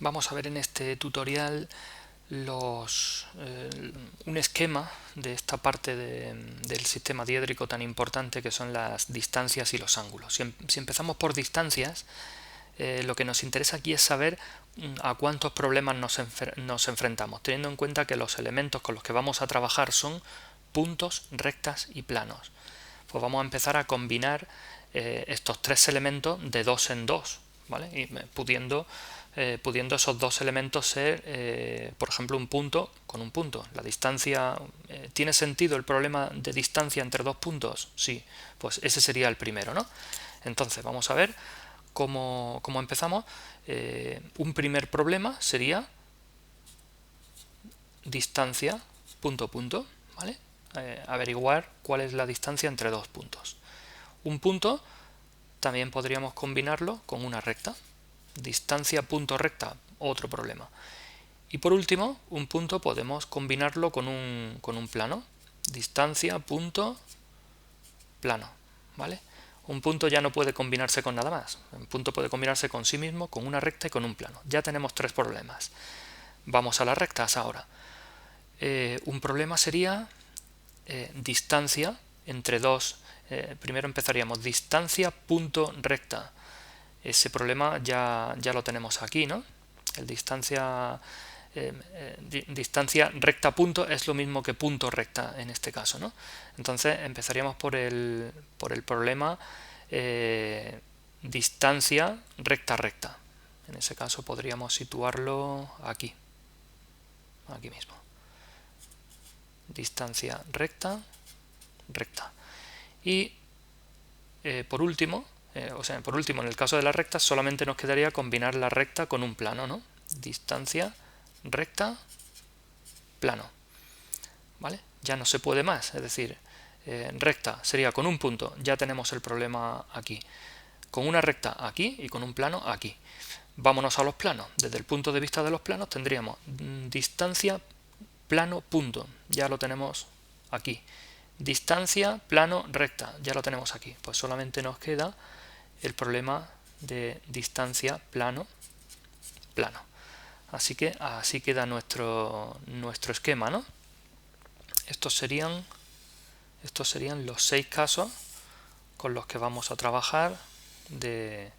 Vamos a ver en este tutorial un esquema de esta parte del sistema diédrico tan importante que son las distancias y los ángulos. Si empezamos por distancias, lo que nos interesa aquí es saber a cuántos problemas nos enfrentamos, teniendo en cuenta que los elementos con los que vamos a trabajar son puntos, rectas y planos. Pues vamos a empezar a combinar estos tres elementos de dos en dos, ¿vale? Y pudiendo esos dos elementos ser, por ejemplo, un punto con un punto. La distancia, ¿tiene sentido el problema de distancia entre dos puntos? Sí, pues ese sería el primero, ¿no? Entonces vamos a ver cómo empezamos. Un primer problema sería distancia punto punto, ¿vale? Averiguar cuál es la distancia entre dos puntos. Un punto también podríamos combinarlo con una recta. Distancia punto recta, otro problema. Y por último, un punto podemos combinarlo con un plano. Distancia punto plano, ¿vale? Un punto ya no puede combinarse con nada más. Un punto puede combinarse con sí mismo, con una recta y con un plano. Ya tenemos tres problemas. Vamos a las rectas ahora. Un problema sería distancia entre dos. Primero empezaríamos distancia punto recta. Ese problema ya lo tenemos aquí, ¿no? El distancia recta punto es lo mismo que punto recta en este caso, ¿no? Entonces empezaríamos por el problema distancia recta recta. En ese caso podríamos situarlo aquí mismo. Distancia recta recta. Y por último, en el caso de la recta solamente nos quedaría combinar la recta con un plano, ¿no? Distancia recta plano, ¿vale? Ya no se puede más, es decir, recta sería con un punto, ya tenemos el problema aquí, con una recta aquí y con un plano aquí. Vámonos a los planos. Desde el punto de vista de los planos tendríamos distancia plano punto, ya lo tenemos aquí. Distancia plano recta, ya lo tenemos aquí. Pues solamente nos queda el problema de distancia plano plano. Así que así queda nuestro esquema, ¿no? Estos serían los 6 casos con los que vamos a trabajar de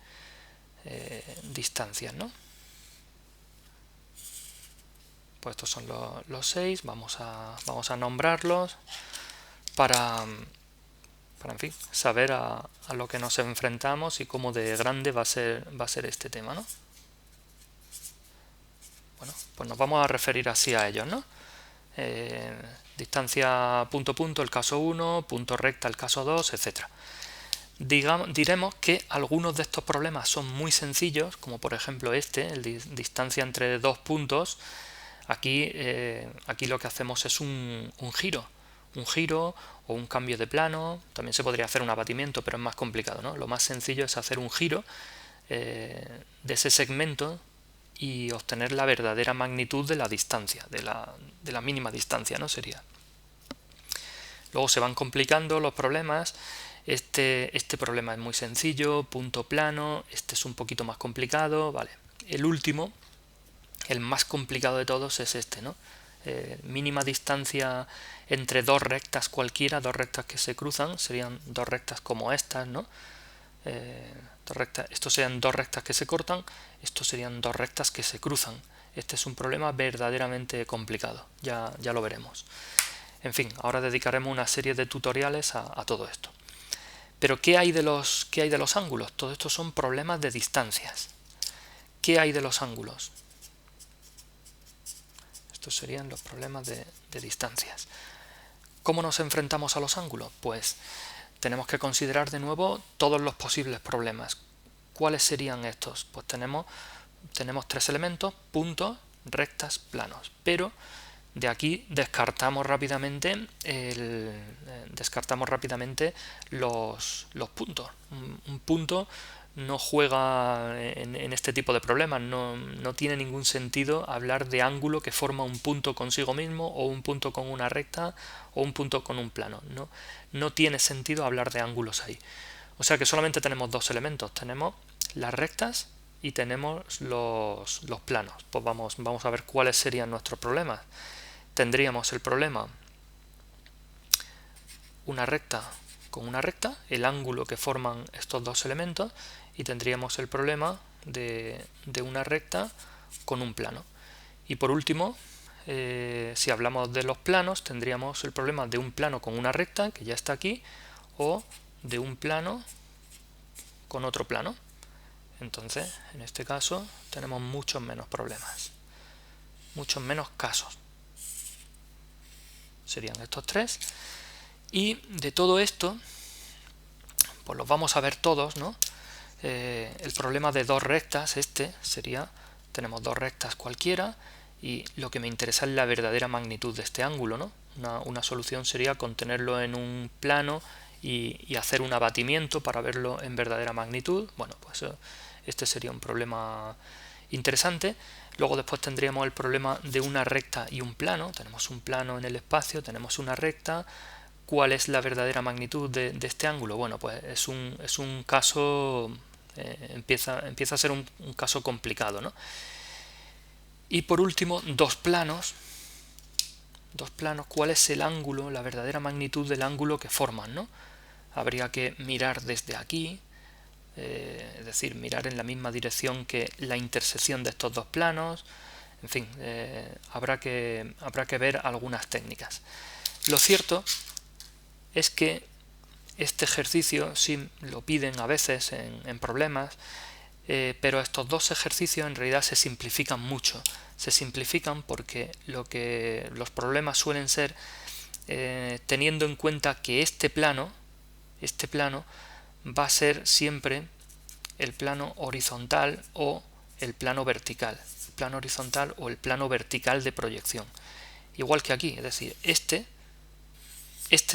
distancias, ¿no? Pues estos son los 6, vamos a nombrarlos para en fin, saber a lo que nos enfrentamos y cómo de grande va a ser este tema, ¿no? Bueno, pues nos vamos a referir así a ellos, ¿no? Distancia punto punto, el caso 1, punto recta, el caso 2, etc. Diremos que algunos de estos problemas son muy sencillos, como por ejemplo el distancia entre dos puntos. Aquí lo que hacemos es un giro o un cambio de plano. También se podría hacer un abatimiento, pero es más complicado, ¿no? Lo más sencillo es hacer un giro de ese segmento y obtener la verdadera magnitud de la distancia, de la mínima distancia, ¿no? Sería. Luego se van complicando los problemas. Este problema es muy sencillo, punto plano. Este es un poquito más complicado, ¿vale? El último, el más complicado de todos, es este, ¿no? Mínima distancia entre dos rectas cualquiera, dos rectas que se cruzan, serían dos rectas como estas, ¿no? Estos serían dos rectas que se cortan, estos serían dos rectas que se cruzan. Este es un problema verdaderamente complicado, ya lo veremos. En fin, ahora dedicaremos una serie de tutoriales a todo esto. Pero ¿qué hay de los ángulos? Todo esto son problemas de distancias. ¿Qué hay de los ángulos? Estos serían los problemas de distancias. ¿Cómo nos enfrentamos a los ángulos? Pues tenemos que considerar de nuevo todos los posibles problemas. ¿Cuáles serían estos? Pues tenemos tres elementos, puntos, rectas, planos. Pero de aquí descartamos rápidamente los puntos. Un punto no juega en este tipo de problemas, no tiene ningún sentido hablar de ángulo que forma un punto consigo mismo, o un punto con una recta, o un punto con un plano. No tiene sentido hablar de ángulos ahí. O sea que solamente tenemos dos elementos, tenemos las rectas y tenemos los planos. Pues vamos a ver cuáles serían nuestros problemas. Tendríamos el problema una recta con una recta, el ángulo que forman estos dos elementos, y tendríamos el problema de una recta con un plano. Y por último, si hablamos de los planos, tendríamos el problema de un plano con una recta, que ya está aquí, o de un plano con otro plano. Entonces, en este caso, tenemos muchos menos problemas, muchos menos casos. Serían estos tres. Y de todo esto, pues los vamos a ver todos, ¿no? El problema de dos rectas, sería, tenemos dos rectas cualquiera, y lo que me interesa es la verdadera magnitud de este ángulo, ¿no? Una solución sería contenerlo en un plano y hacer un abatimiento para verlo en verdadera magnitud. Bueno, pues este sería un problema interesante. Luego después tendríamos el problema de una recta y un plano. Tenemos un plano en el espacio, tenemos una recta. ¿Cuál es la verdadera magnitud de este ángulo? Bueno, pues es un caso, empieza a ser un caso complicado, ¿no? Y por último, dos planos, ¿cuál es el ángulo, la verdadera magnitud del ángulo que forman, ¿no? Habría que mirar desde aquí, es decir, mirar en la misma dirección que la intersección de estos dos planos. En fin, habrá que ver algunas técnicas. Lo cierto es que este ejercicio sí lo piden a veces en problemas, pero estos dos ejercicios en realidad se simplifican mucho. Se simplifican porque los problemas suelen ser teniendo en cuenta que este plano va a ser siempre el plano horizontal o el plano vertical. El plano horizontal o el plano vertical de proyección. Igual que aquí, es decir, este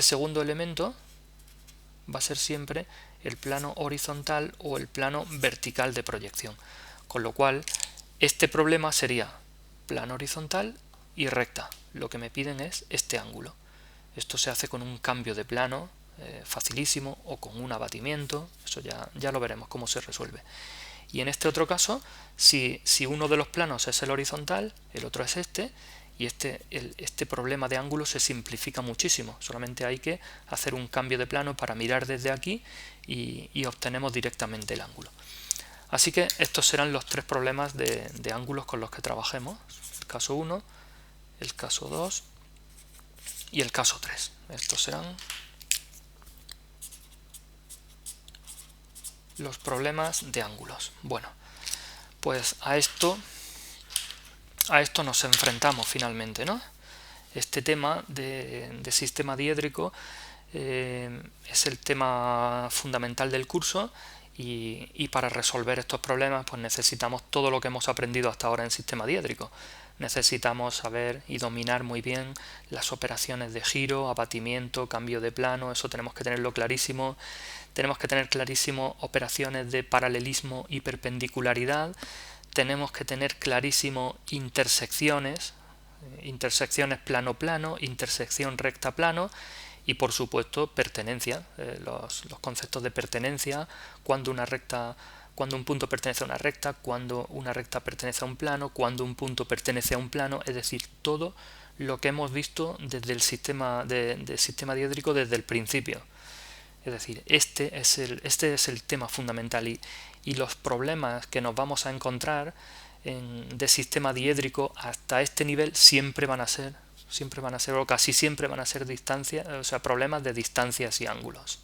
segundo elemento va a ser siempre el plano horizontal o el plano vertical de proyección. Con lo cual, este problema sería plano horizontal y recta. Lo que me piden es este ángulo. Esto se hace con un cambio de plano facilísimo o con un abatimiento. Eso ya lo veremos cómo se resuelve. Y en este otro caso, si uno de los planos es el horizontal, el otro es este, y este problema de ángulo se simplifica muchísimo. Solamente hay que hacer un cambio de plano para mirar desde aquí y obtenemos directamente el ángulo. Así que estos serán los tres problemas de ángulos con los que trabajemos. El caso 1, el caso 2 y el caso 3. Estos serán los problemas de ángulos. Bueno, pues a esto nos enfrentamos finalmente, ¿no? Este tema de sistema diédrico es el tema fundamental del curso y para resolver estos problemas pues necesitamos todo lo que hemos aprendido hasta ahora en sistema diédrico. Necesitamos saber y dominar muy bien las operaciones de giro, abatimiento, cambio de plano, eso tenemos que tenerlo clarísimo. Tenemos que tener clarísimo operaciones de paralelismo y perpendicularidad. Tenemos que tener clarísimo intersecciones plano-plano, intersección recta-plano y por supuesto pertenencia, los conceptos de pertenencia, cuando un punto pertenece a una recta, cuando una recta pertenece a un plano, cuando un punto pertenece a un plano, es decir, todo lo que hemos visto desde el sistema diédrico desde el principio. Es decir, este es el tema fundamental y los problemas que nos vamos a encontrar de sistema diédrico hasta este nivel siempre van a ser o casi siempre van a ser problemas de distancias y ángulos.